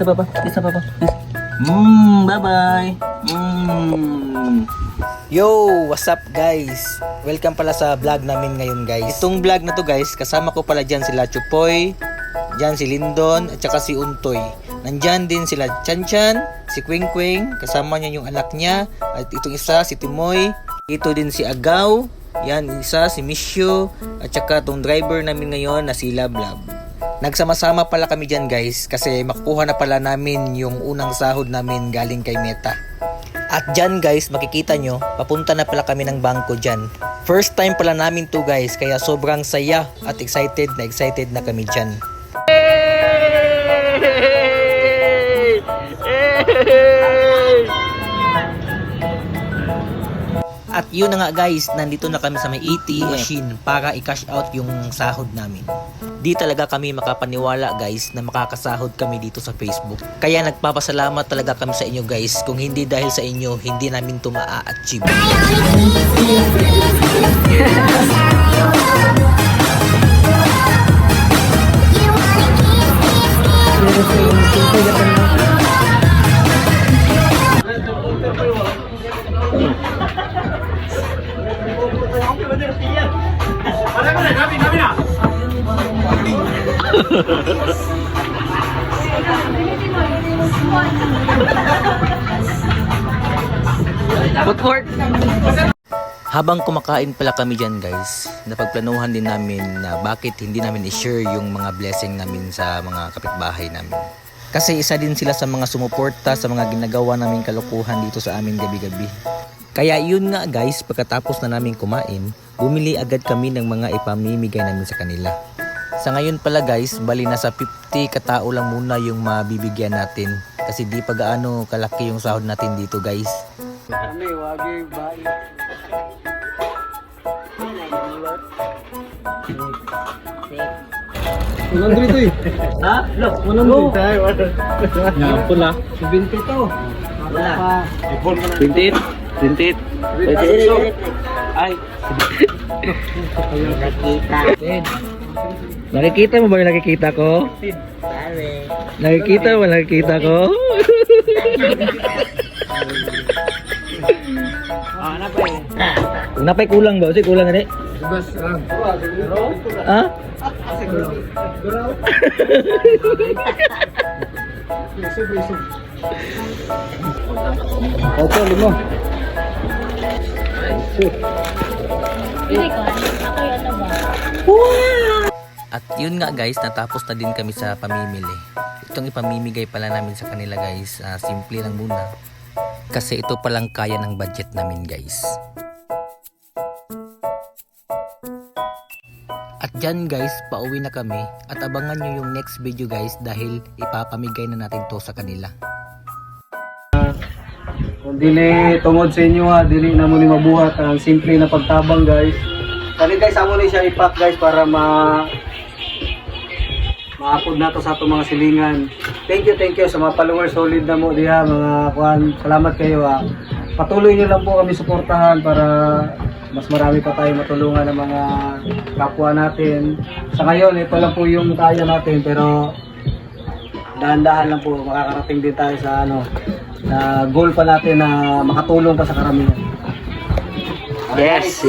Isa pa ba? Bye-bye. Yo, what's up guys? Welcome pala sa vlog namin ngayon guys. Itong vlog na to guys, kasama ko pala dyan sila Chupoy, dyan si Lindon, at saka si Untoy. Nandyan din sila Chanchan, si Quing Quing, kasama niya yung anak niya, at itong isa si Timoy, ito din si Agaw, yan isa si Mishu, at saka itong driver namin ngayon na si Lablab. Nagsama-sama pala kami dyan guys kasi makukuha na pala namin yung unang sahod namin galing kay Meta. At dyan guys, makikita nyo, papunta na pala kami ng bangko dyan. First time pala namin to guys, kaya sobrang saya at excited na kami dyan. At yun na nga guys, nandito na kami sa may ATM machine para i-cash out yung sahod namin. Di talaga kami makapaniwala guys na makakasahod kami dito sa Facebook. Kaya nagpapasalamat talaga kami sa inyo guys. Kung hindi dahil sa inyo, hindi namin ito ma-achieve. Habang kumakain pala kami dyan guys, napagplanuhan din namin na bakit hindi namin i-share yung mga blessing namin sa mga kapitbahay namin. Kasi isa din sila sa mga sumuporta sa mga ginagawa naming kalokohan dito sa amin gabi-gabi. Kaya yun nga guys, pagkatapos na namin kumain, bumili agad kami ng mga ipamimigay namin sa kanila. Sa ngayon pala guys, bali nasa 50 katao lang muna yung mabibigyan natin. Kasi di pa gaano kalaki yung sahod natin dito guys. Walang dito eh. Ha? Look, Walang dito. Yan, pula. 20 to. wala. 28. 28. Ay. Nakikita mo ba yung nakikita ko? Nakikita mo ba nakikita ko? Napay kulang ba? Kasi kulang gani? Ha? Opo, limo. At yun nga guys, natapos na din kami sa pamimili. Itong ipamimigay pala namin sa kanila guys, simple lang muna. Kasi ito palang kaya ng budget namin guys. At dyan guys, pauwi na kami at abangan nyo yung next video guys dahil ipapamigay na natin to sa kanila. Kung dili tungod sa inyo ha, dili na mo ni mabuhat ang simple na pagtabang guys. Kani guys, amo ni siya ipack guys para ma-upload na to sa atong mga silingan. Thank you sa mga followers, solid na mo diha mga kuan. Salamat kayo ha. Patuloy niyo lang po kami suportahan para mas marami pa tayong matulungan ng mga kapwa natin. Sa ngayon, ito lang po yung kaya natin pero dahan-dahan lang po makakarating din tayo sa sa goal pa natin na makatulong pa sa karamihan. Yes.